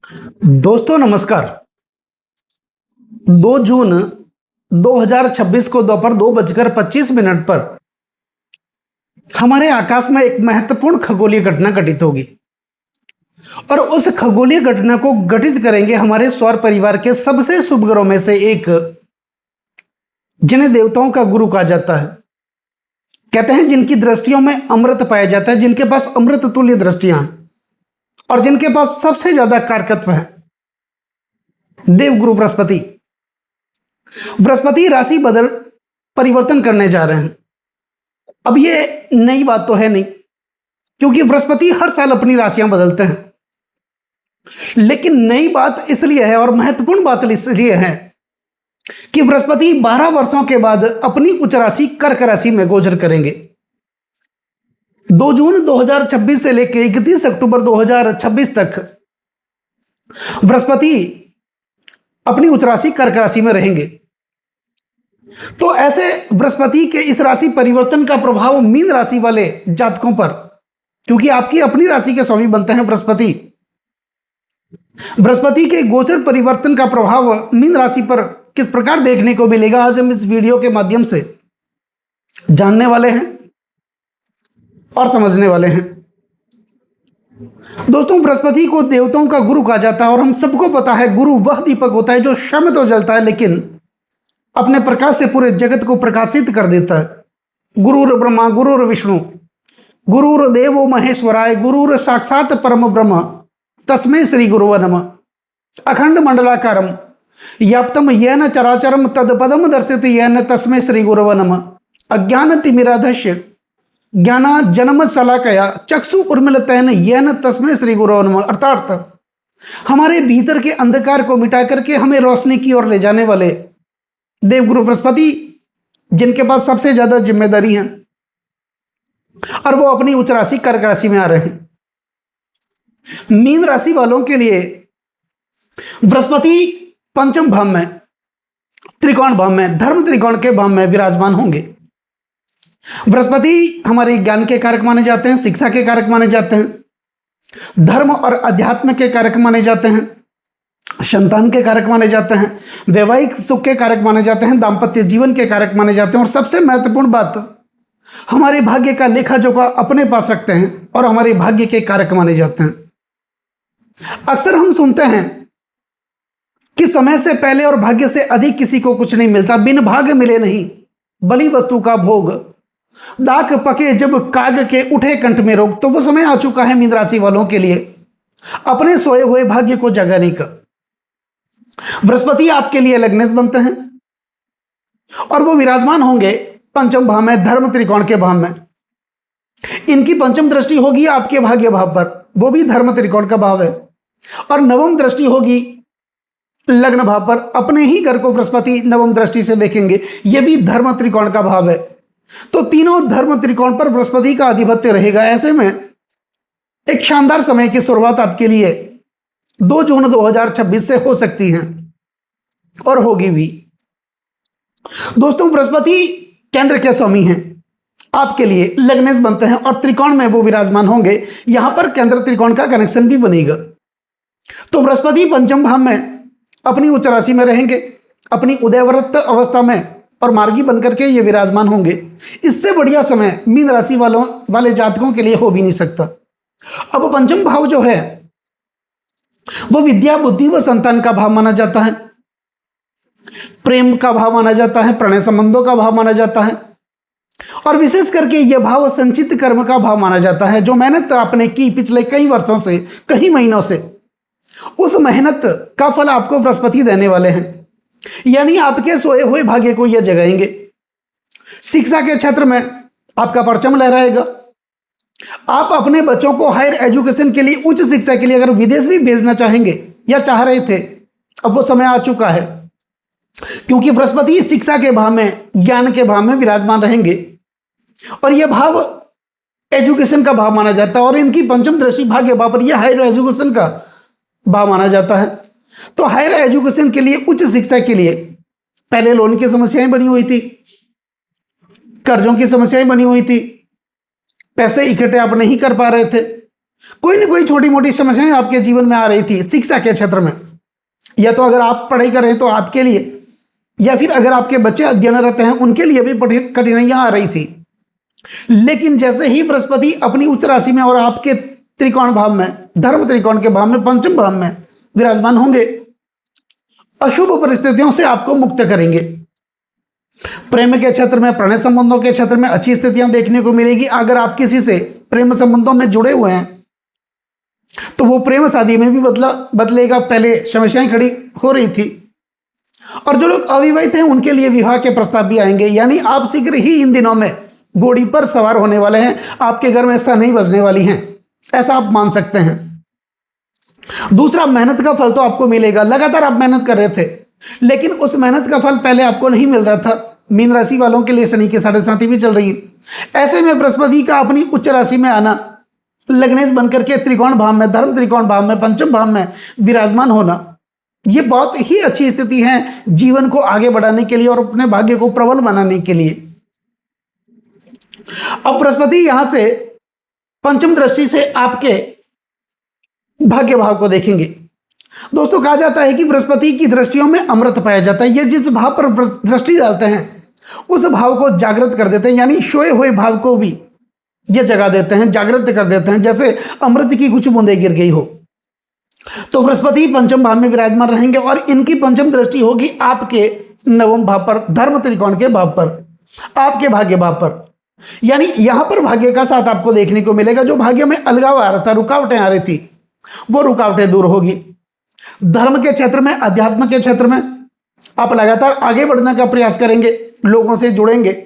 दोस्तों नमस्कार। 2 जून 2026 को दोपहर 2:25 पर हमारे आकाश में एक महत्वपूर्ण खगोलीय घटना घटित होगी और उस खगोलीय घटना को घटित करेंगे हमारे सौर परिवार के सबसे शुभ ग्रहों में से एक, जिन्हें देवताओं का गुरु कहा जाता है। कहते हैं जिनकी दृष्टियों में अमृत पाया जाता है, जिनके पास अमृत तुल्य दृष्टियां हैं और जिनके पास सबसे ज्यादा कारकत्व है, देवगुरु बृहस्पति। बृहस्पति राशि बदल परिवर्तन करने जा रहे हैं। अब ये नई बात तो है नहीं, क्योंकि बृहस्पति हर साल अपनी राशियां बदलते हैं, लेकिन नई बात इसलिए है और महत्वपूर्ण बात इसलिए है कि बृहस्पति 12 वर्षों के बाद अपनी उच्च राशि कर्क राशि में गोचर करेंगे। 2 जून 2026 से लेकर 31 अक्टूबर 2026 तक बृहस्पति अपनी उच्च राशि कर्क राशि में रहेंगे। तो ऐसे बृहस्पति के इस राशि परिवर्तन का प्रभाव मीन राशि वाले जातकों पर, क्योंकि आपकी अपनी राशि के स्वामी बनते हैं बृहस्पति, बृहस्पति के गोचर परिवर्तन का प्रभाव मीन राशि पर किस प्रकार देखने को मिलेगा, आज हम इस वीडियो के माध्यम से जानने वाले हैं और समझने वाले हैं। दोस्तों, बृहस्पति को देवताओं का गुरु कहा जाता है और हम सबको पता है गुरु वह दीपक होता है जो क्षण तो जलता है लेकिन अपने प्रकाश से पूरे जगत को प्रकाशित कर देता है। गुरुर ब्रह्मा गुरुर विष्णु गुरुर देवो महेश्वराय गुरुर साक्षात परम ब्रह्म तस्मै श्री गुरुवे नमः। अखंड मंडलाकारम व्याप्तम येन चराचरम तत्पदम दर्शित येन तस्मै श्री गुरुवे नमः। अज्ञान तिमिराधस्य ज्ञाना जन्म शलाकया चक्षु उर्मिलतैन येन तस्मै श्री गुरुवे नमः। अर्थात हमारे भीतर के अंधकार को मिटा करके हमें रोशनी की ओर ले जाने वाले देवगुरु बृहस्पति, जिनके पास सबसे ज्यादा जिम्मेदारी है और वो अपनी उच्च राशि कर्क राशि में आ रहे हैं। मीन राशि वालों के लिए बृहस्पति पंचम भाव में, त्रिकोण भाव में, धर्म त्रिकोण के भाव में विराजमान होंगे। बृहस्पति हमारे ज्ञान के कारक माने जाते हैं, शिक्षा के कारक माने जाते हैं, धर्म और अध्यात्म के कारक माने जाते हैं, संतान के कारक माने जाते हैं, वैवाहिक सुख के कारक माने जाते हैं, दाम्पत्य जीवन के कारक माने जाते हैं और सबसे महत्वपूर्ण बात, हमारे भाग्य का लेखा जोखा अपने पास रखते हैं और हमारे भाग्य के कारक माने जाते हैं। अक्सर हम सुनते हैं कि समय से पहले और भाग्य से अधिक किसी को कुछ नहीं मिलता, बिन भाग्य मिले नहीं बली वस्तु का भोग, दाक पके जब काग के उठे कंठ में रोग। तो वो समय आ चुका है मीन राशि वालों के लिए अपने सोए हुए भाग्य को जगाने का। बृहस्पति आपके लिए लग्नेश बनते हैं और वो विराजमान होंगे पंचम भाव में, धर्म त्रिकोण के भाव में। इनकी पंचम दृष्टि होगी आपके भाग्य भाव पर, वो भी धर्म त्रिकोण का भाव है, और नवम दृष्टि होगी लग्न भाव पर। अपने ही घर को बृहस्पति नवम दृष्टि से देखेंगे, यह भी धर्म त्रिकोण का भाव है। तो तीनों धर्म त्रिकोण पर बृहस्पति का आधिपत्य रहेगा। ऐसे में एक शानदार समय की शुरुआत आपके लिए 2 जून 2026 से हो सकती है और होगी भी। दोस्तों, बृहस्पति केंद्र के स्वामी हैं, आपके लिए लग्नेश बनते हैं और त्रिकोण में वो विराजमान होंगे। यहां पर केंद्र त्रिकोण का कनेक्शन भी बनेगा। तो बृहस्पति पंचम भाव में अपनी उच्च राशि में रहेंगे, अपनी उदयव्रत अवस्था में, और मार्गी बनकर के ये विराजमान होंगे। इससे बढ़िया समय मीन राशि वाले जातकों के लिए हो भी नहीं सकता। अब पंचम भाव जो है वो विद्या बुद्धि व संतान का भाव माना जाता है, प्रेम का भाव माना जाता है, प्रणय संबंधों का भाव माना जाता है, और विशेष करके यह भाव संचित कर्म का भाव माना जाता है। जो मेहनत आपने की पिछले कई वर्षों से, कई महीनों से, उस मेहनत का फल आपको बृहस्पति देने वाले हैं, यानी आपके सोए हुए भाग्य को यह जगाएंगे। शिक्षा के क्षेत्र में आपका परचम लहराएगा। आप अपने बच्चों को हायर एजुकेशन के लिए, उच्च शिक्षा के लिए अगर विदेश भी भेजना चाहेंगे या चाह रहे थे, अब वो समय आ चुका है, क्योंकि बृहस्पति शिक्षा के भाव में, ज्ञान के भाव में विराजमान रहेंगे और यह भाव एजुकेशन का भाव माना जाता है और इनकी पंचम दृष्टि भाग्य भाव पर, यह हायर एजुकेशन का भाव माना जाता है। तो हायर एजुकेशन के लिए, उच्च शिक्षा के लिए पहले लोन की समस्याएं बनी हुई थी, कर्जों की समस्याएं बनी हुई थी, पैसे इकट्ठे आप नहीं कर पा रहे थे, कोई ना कोई छोटी मोटी समस्याएं आपके जीवन में आ रही थी शिक्षा के क्षेत्र में, या तो अगर आप पढ़ाई कर रहे हैं तो आपके लिए, या फिर अगर आपके बच्चे अध्ययनरत हैं उनके लिए भी कठिनाइयां आ रही थी। लेकिन जैसे ही बृहस्पति अपनी उच्च राशि में और आपके त्रिकोण भाव में, धर्म त्रिकोण के भाव में, पंचम भाव में विराजमान होंगे, अशुभ परिस्थितियों से आपको मुक्त करेंगे। प्रेम के क्षेत्र में, प्रणय संबंधों के क्षेत्र में अच्छी स्थितियां देखने को मिलेगी। अगर आप किसी से प्रेम संबंधों में जुड़े हुए हैं तो वो प्रेम शादी में भी बदलेगा। पहले समस्याएं खड़ी हो रही थी। और जो लोग अविवाहित हैं उनके लिए विवाह के प्रस्ताव भी आएंगे, यानी आप शीघ्र ही इन दिनों में घोड़ी पर सवार होने वाले हैं। आपके घर में नहीं बजने वाली हैं, ऐसा आप मान सकते हैं। दूसरा, मेहनत का फल तो आपको मिलेगा। लगातार आप मेहनत कर रहे थे लेकिन उस मेहनत का फल पहले आपको नहीं मिल रहा था। मीन राशि वालों के लिए शनि की 7.5 भी चल रही है। ऐसे में बृहस्पति का अपनी उच्च राशि में आना, लग्नेश बनकर के त्रिकोण भाव में, धर्म त्रिकोण भाव में, पंचम भाव में विराजमान होना, ये बहुत ही अच्छी स्थिति है जीवन को आगे बढ़ाने के लिए और अपने भाग्य को प्रबल बनाने के लिए। अब बृहस्पति यहां से पंचम दृष्टि से आपके भाग्य भाव को देखेंगे। दोस्तों, कहा जाता है कि बृहस्पति की दृष्टियों में अमृत पाया जाता है। ये जिस भाव पर दृष्टि डालते हैं उस भाव को जागृत कर देते हैं, यानी सोए हुए भाव को भी ये जगा देते हैं, जागृत कर देते हैं, जैसे अमृत की कुछ बूंदें गिर गई हो। तो बृहस्पति पंचम भाव में विराजमान रहेंगे और इनकी पंचम दृष्टि होगी आपके नवम भाव पर, धर्म त्रिकोण के भाव पर, आपके भाग्य भाव पर। यानी यहां पर भाग्य का साथ आपको देखने को मिलेगा। जो भाग्य में अलगाव आ रहा था, रुकावटें आ रही थी, वो रुकावटें दूर होगी। धर्म के क्षेत्र में, अध्यात्म के क्षेत्र में आप लगातार आगे बढ़ने का प्रयास करेंगे, लोगों से जुड़ेंगे।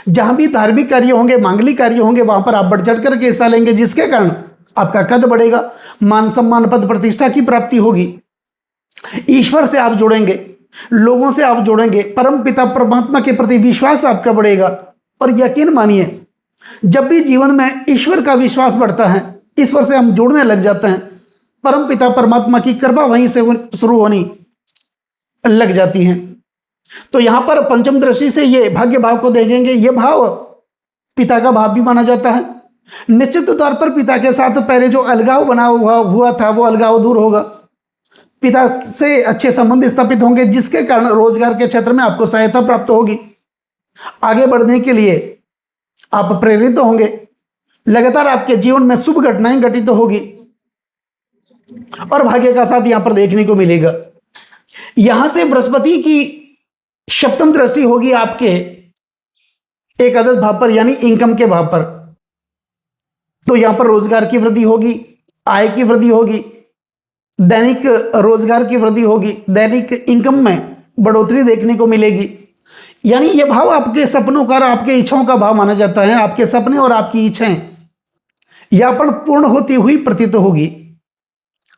जहां भी धार्मिक कार्य होंगे, मांगलिक कार्य होंगे, वहां पर आप बढ़ चढ़ करके हिस्सा लेंगे, जिसके कारण आपका कद बढ़ेगा, मान सम्मान पद प्रतिष्ठा की प्राप्ति होगी। ईश्वर से आप जुड़ेंगे, लोगों से आप जुड़ेंगे, परम पिता परमात्मा के प्रति विश्वास आपका बढ़ेगा। और यकीन मानिए, जब भी जीवन में ईश्वर का विश्वास बढ़ता है, ईश्वर से हम जुड़ने लग जाते हैं, परम पिता परमात्मा की कृपा वहीं से शुरू होनी लग जाती है। तो यहां पर पंचम दृष्टि से ये भाग्य भाव को देखेंगे। ये भाव पिता का भाव भी माना जाता है। निश्चित तौर पर पिता के साथ पहले जो अलगाव बना हुआ था वो अलगाव दूर होगा। पिता से अच्छे संबंध स्थापित होंगे, जिसके कारण रोजगार के क्षेत्र में आपको सहायता प्राप्त होगी। आगे बढ़ने के लिए आप प्रेरित होंगे। लगातार आपके जीवन में शुभ घटनाएं घटित होगी और भाग्य का साथ यहां पर देखने को मिलेगा। यहां से बृहस्पति की सप्तम दृष्टि होगी आपके एकादश भाव पर, यानी इनकम के भाव पर। तो यहां पर रोजगार की वृद्धि होगी, आय की वृद्धि होगी, दैनिक रोजगार की वृद्धि होगी, दैनिक इनकम में बढ़ोतरी देखने को मिलेगी। यानी यह भाव आपके सपनों का और आपके इच्छाओं का भाव माना जाता है। आपके सपने और आपकी इच्छाएं यहां पर पूर्ण होती हुई प्रतीत होगी।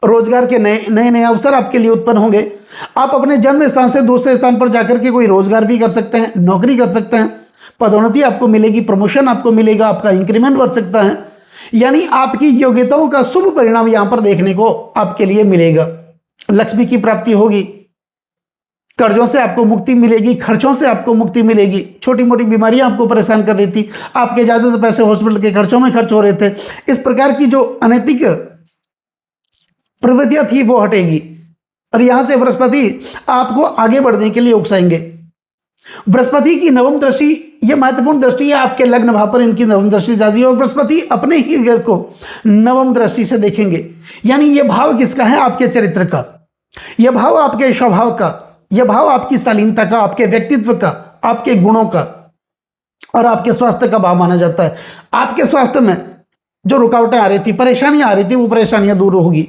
रोजगार के नए नए अवसर आपके लिए उत्पन्न होंगे। आप अपने जन्म स्थान से दूसरे स्थान पर जाकर के कोई रोजगार भी कर सकते हैं, नौकरी कर सकते हैं, पदोन्नति आपको मिलेगी, प्रमोशन आपको मिलेगा, आपका इंक्रीमेंट बढ़ सकता है। यानी आपकी योग्यताओं का शुभ परिणाम यहां पर देखने को आपके लिए मिलेगा। लक्ष्मी की प्राप्ति होगी, कर्जों से आपको मुक्ति मिलेगी, खर्चों से आपको मुक्ति मिलेगी। छोटी मोटी बीमारियां आपको परेशान कर रही थी, आपके ज्यादातर पैसे हॉस्पिटल के खर्चों में खर्च हो रहे थे, इस प्रकार की जो अनैतिक प्रवृत्तियां थी वो हटेगी। और यहां से बृहस्पति आपको आगे बढ़ने के लिए उकसाएंगे। बृहस्पति की नवम दृष्टि, यह महत्वपूर्ण दृष्टि है आपके लग्न भाव पर, इनकी नवम दृष्टि जाती है और बृहस्पति अपने ही घर को नवम दृष्टि से देखेंगे। यानी यह भाव किसका है? आपके चरित्र का, यह भाव आपके स्वभाव का, यह भाव आपकी शालीनता का, आपके व्यक्तित्व का, आपके गुणों का और आपके स्वास्थ्य का भाव माना जाता है। आपके स्वास्थ्य में जो रुकावटें आ रही थी, परेशानियां आ रही थी, वो परेशानियां दूर होगी।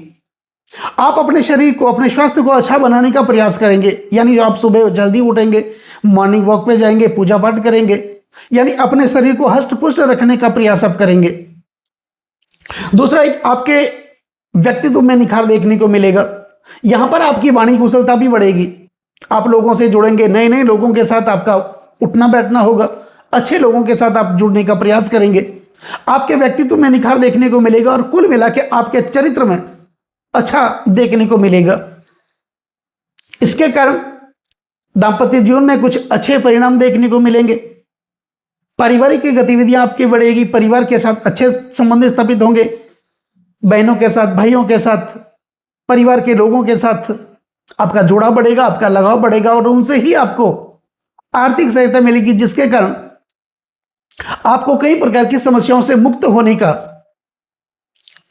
आप अपने शरीर को, अपने स्वास्थ्य को अच्छा बनाने का प्रयास करेंगे। यानी आप सुबह जल्दी उठेंगे, मॉर्निंग वॉक पे जाएंगे, पूजा पाठ करेंगे, यानी अपने शरीर को हष्ट पुष्ट रखने का प्रयास आप करेंगे। दूसरा, आपके व्यक्तित्व में निखार देखने को मिलेगा। यहां पर आपकी वाणी कुशलता भी बढ़ेगी। आप लोगों से जुड़ेंगे, नए नए लोगों के साथ आपका उठना बैठना होगा, अच्छे लोगों के साथ आप जुड़ने का प्रयास करेंगे। आपके व्यक्तित्व में निखार देखने को मिलेगा और कुल मिला के आपके चरित्र में अच्छा देखने को मिलेगा। इसके कारण दांपत्य जीवन में कुछ अच्छे परिणाम देखने को मिलेंगे। पारिवारिक गतिविधियां आपकी बढ़ेगी, परिवार के साथ अच्छे संबंध स्थापित होंगे। बहनों के साथ, भाइयों के साथ, परिवार के लोगों के साथ आपका जुड़ाव बढ़ेगा, आपका लगाव बढ़ेगा और उनसे ही आपको आर्थिक सहायता मिलेगी, जिसके कारण आपको कई प्रकार की समस्याओं से मुक्त होने का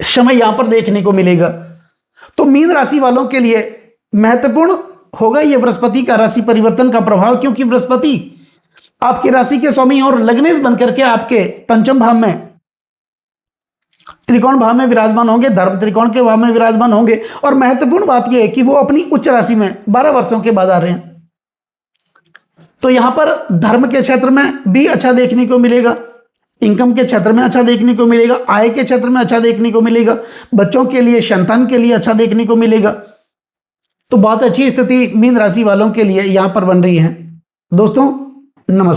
समय यहां पर देखने को मिलेगा। तो मीन राशि वालों के लिए महत्वपूर्ण होगा यह बृहस्पति का राशि परिवर्तन का प्रभाव, क्योंकि बृहस्पति आपकी राशि के स्वामी और लग्नेश बनकर के आपके पंचम भाव में, त्रिकोण भाव में विराजमान होंगे, धर्म त्रिकोण के भाव में विराजमान होंगे। और महत्वपूर्ण बात यह है कि वो अपनी उच्च राशि में 12 वर्षों के बाद आ रहे हैं। तो यहां पर धर्म के क्षेत्र में भी अच्छा देखने को मिलेगा, इनकम के क्षेत्र में अच्छा देखने को मिलेगा, आय के क्षेत्र में अच्छा देखने को मिलेगा, बच्चों के लिए, संतान के लिए अच्छा देखने को मिलेगा। तो बहुत अच्छी स्थिति मीन राशि वालों के लिए यहां पर बन रही है। दोस्तों नमस्कार।